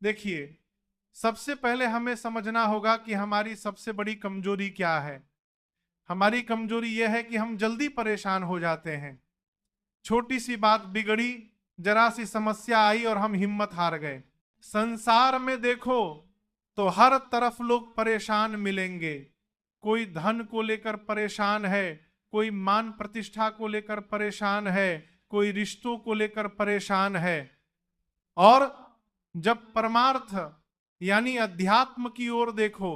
देखिए, सबसे पहले हमें समझना होगा कि हमारी सबसे बड़ी कमजोरी क्या है। हमारी कमजोरी यह है कि हम जल्दी परेशान हो जाते हैं। छोटी सी बात बिगड़ी, जरा सी समस्या आई और हम हिम्मत हार गए। संसार में देखो तो हर तरफ लोग परेशान मिलेंगे। कोई धन को लेकर परेशान है, कोई मान प्रतिष्ठा को लेकर परेशान है, कोई रिश्तों को लेकर परेशान है। और जब परमार्थ यानी अध्यात्म की ओर देखो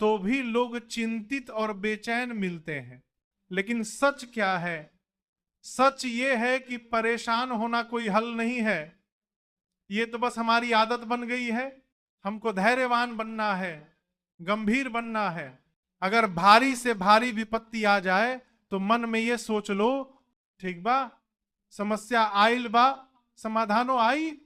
तो भी लोग चिंतित और बेचैन मिलते हैं। लेकिन सच क्या है? सच ये है कि परेशान होना कोई हल नहीं है। ये तो बस हमारी आदत बन गई है। हमको धैर्यवान बनना है, गंभीर बनना है। अगर भारी से भारी विपत्ति आ जाए तो मन में ये सोच लो, ठीक बा, समस्या आइल बा, समाधानो आई।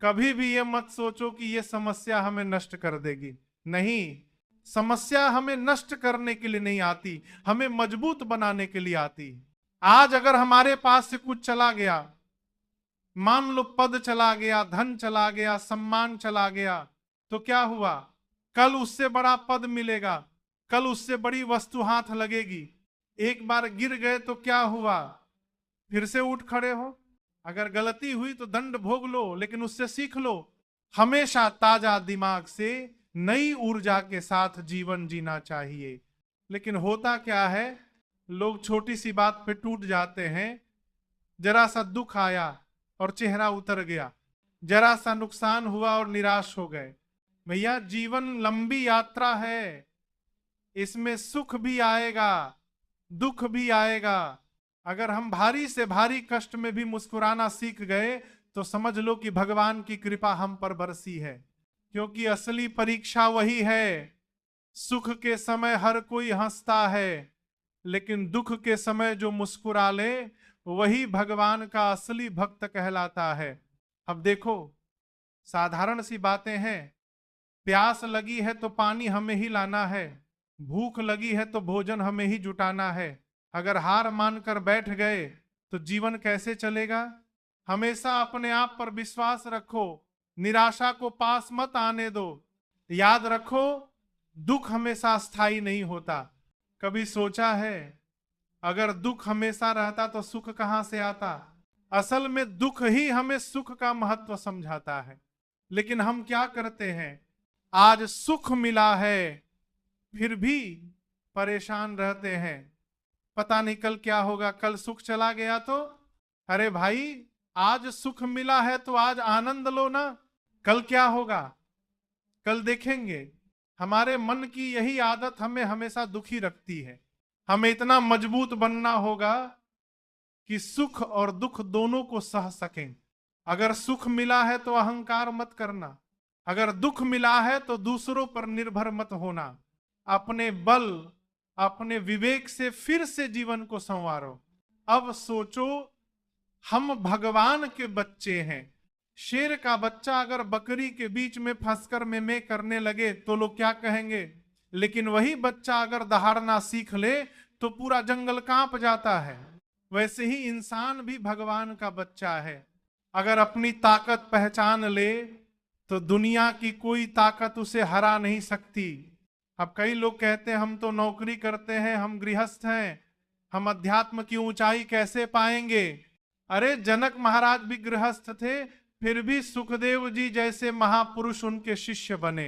कभी भी ये मत सोचो कि ये समस्या हमें नष्ट कर देगी। नहीं, समस्या हमें नष्ट करने के लिए नहीं आती, हमें मजबूत बनाने के लिए आती। आज अगर हमारे पास से कुछ चला गया, मान लो पद चला गया, धन चला गया, सम्मान चला गया, तो क्या हुआ? कल उससे बड़ा पद मिलेगा, कल उससे बड़ी वस्तु हाथ लगेगी। एक बार गिर गए तो क्या हुआ? फिर से उठ खड़े हो। अगर गलती हुई तो दंड भोग लो, लेकिन उससे सीख लो। हमेशा ताजा दिमाग से नई ऊर्जा के साथ जीवन जीना चाहिए। लेकिन होता क्या है, लोग छोटी सी बात पे टूट जाते हैं। जरा सा दुख आया और चेहरा उतर गया, जरा सा नुकसान हुआ और निराश हो गए। भैया, जीवन लंबी यात्रा है, इसमें सुख भी आएगा, दुख भी आएगा। अगर हम भारी से भारी कष्ट में भी मुस्कुराना सीख गए तो समझ लो कि भगवान की कृपा हम पर बरसी है। क्योंकि असली परीक्षा वही है। सुख के समय हर कोई हंसता है, लेकिन दुख के समय जो मुस्कुरा ले वही भगवान का असली भक्त कहलाता है। अब देखो, साधारण सी बातें हैं। प्यास लगी है तो पानी हमें ही लाना है, भूख लगी है तो भोजन हमें ही जुटाना है। अगर हार मानकर बैठ गए तो जीवन कैसे चलेगा? हमेशा अपने आप पर विश्वास रखो, निराशा को पास मत आने दो। याद रखो, दुख हमेशा स्थायी नहीं होता। कभी सोचा है, अगर दुख हमेशा रहता तो सुख कहां से आता? असल में दुख ही हमें सुख का महत्व समझाता है। लेकिन हम क्या करते हैं, आज सुख मिला है फिर भी परेशान रहते हैं। पता नहीं कल क्या होगा, कल सुख चला गया तो? अरे भाई, आज सुख मिला है तो आज आनंद लो ना। कल क्या होगा, कल देखेंगे। हमारे मन की यही आदत हमें हमेशा दुखी रखती है। हमें इतना मजबूत बनना होगा कि सुख और दुख दोनों को सह सकें। अगर सुख मिला है तो अहंकार मत करना, अगर दुख मिला है तो दूसरों पर निर्भर मत होना। अपने बल, अपने विवेक से फिर से जीवन को संवारो। अब सोचो, हम भगवान के बच्चे हैं। शेर का बच्चा अगर बकरी के बीच में फंसकर में करने लगे तो लोग क्या कहेंगे? लेकिन वही बच्चा अगर दहाड़ना सीख ले तो पूरा जंगल कांप जाता है। वैसे ही इंसान भी भगवान का बच्चा है। अगर अपनी ताकत पहचान ले तो दुनिया की कोई ताकत उसे हरा नहीं सकती। अब कई लोग कहते हैं हम तो नौकरी करते हैं, हम गृहस्थ हैं, हम अध्यात्म की ऊंचाई कैसे पाएंगे? अरे, जनक महाराज भी गृहस्थ थे, फिर भी सुखदेव जी जैसे महापुरुष उनके शिष्य बने।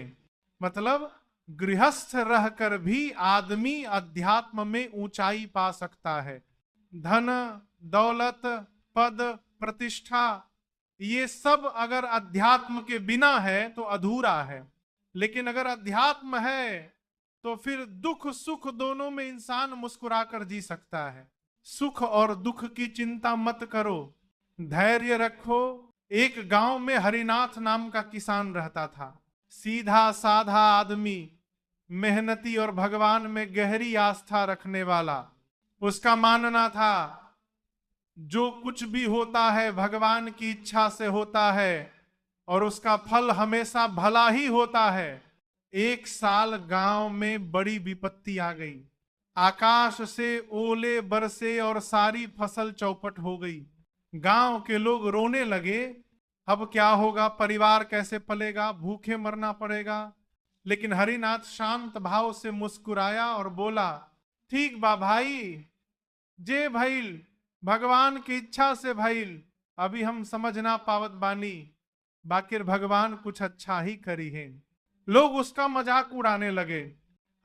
मतलब गृहस्थ रहकर भी आदमी अध्यात्म में ऊंचाई पा सकता है। धन, दौलत, पद, प्रतिष्ठा, ये सब अगर अध्यात्म के बिना है तो अधूरा है। लेकिन अगर अध्यात्म है तो फिर दुख सुख दोनों में इंसान मुस्कुराकर जी सकता है। सुख और दुख की चिंता मत करो, धैर्य रखो। एक गांव में हरिनाथ नाम का किसान रहता था। सीधा साधा आदमी, मेहनती और भगवान में गहरी आस्था रखने वाला। उसका मानना था जो कुछ भी होता है भगवान की इच्छा से होता है और उसका फल हमेशा भला ही होता है। एक साल गांव में बड़ी विपत्ति आ गई। आकाश से ओले बरसे और सारी फसल चौपट हो गई। गांव के लोग रोने लगे अब क्या होगा, परिवार कैसे पलेगा, भूखे मरना पड़ेगा। लेकिन हरिनाथ शांत भाव से मुस्कुराया और बोला, ठीक बा भाई, जे भइल भगवान की इच्छा से भइल। अभी हम समझ ना पावत बानी, बाकिर भगवान कुछ अच्छा ही करी है। लोग उसका मजाक उड़ाने लगे,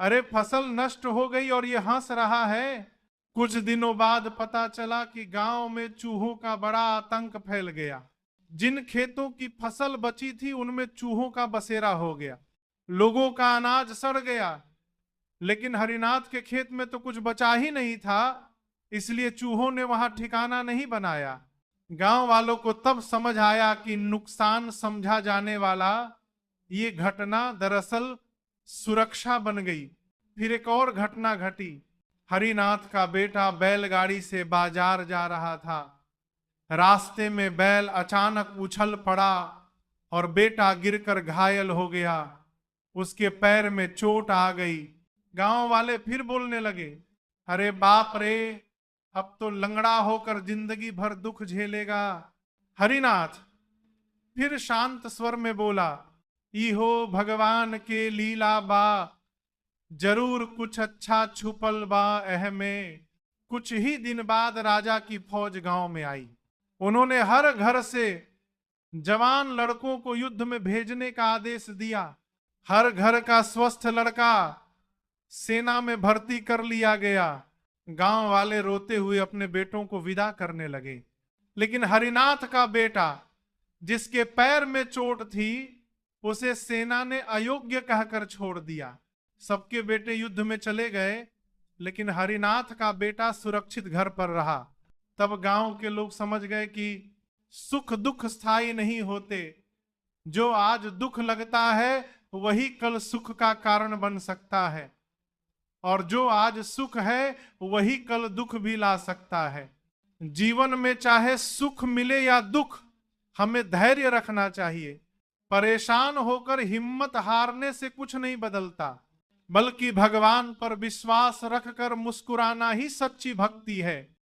अरे फसल नष्ट हो गई और ये हंस रहा है। कुछ दिनों बाद पता चला कि गांव में चूहों का बड़ा आतंक फैल गया। जिन खेतों की फसल बची थी उनमें चूहों का बसेरा हो गया, लोगों का अनाज सड़ गया। लेकिन हरिनाथ के खेत में तो कुछ बचा ही नहीं था, इसलिए चूहों ने वहां ठिकाना नहीं बनाया। गांव वालों को तब समझ आया कि नुकसान समझा जाने वाला ये घटना दरअसल सुरक्षा बन गई। फिर एक और घटना घटी। हरिनाथ का बेटा बैलगाड़ी से बाजार जा रहा था। रास्ते में बैल अचानक उछल पड़ा और बेटा गिरकर घायल हो गया। उसके पैर में चोट आ गई। गांव वाले फिर बोलने लगे, अरे बाप रे, अब तो लंगड़ा होकर जिंदगी भर दुख झेलेगा। हरिनाथ फिर शांत स्वर में बोला, इहो भगवान के लीला बा, जरूर कुछ अच्छा छुपल बा एह में। कुछ ही दिन बाद राजा की फौज गांव में आई। उन्होंने हर घर से जवान लड़कों को युद्ध में भेजने का आदेश दिया। हर घर का स्वस्थ लड़का सेना में भर्ती कर लिया गया। गांव वाले रोते हुए अपने बेटों को विदा करने लगे। लेकिन हरिनाथ का बेटा, जिसके पैर में चोट थी, उसे सेना ने अयोग्य कहकर छोड़ दिया। सबके बेटे युद्ध में चले गए, लेकिन हरिनाथ का बेटा सुरक्षित घर पर रहा। तब गांव के लोग समझ गए कि सुख दुख स्थायी नहीं होते। जो आज दुख लगता है वही कल सुख का कारण बन सकता है, और जो आज सुख है वही कल दुख भी ला सकता है। जीवन में चाहे सुख मिले या दुख, हमें धैर्य रखना चाहिए। परेशान होकर हिम्मत हारने से कुछ नहीं बदलता, बल्कि भगवान पर विश्वास रखकर मुस्कुराना ही सच्ची भक्ति है।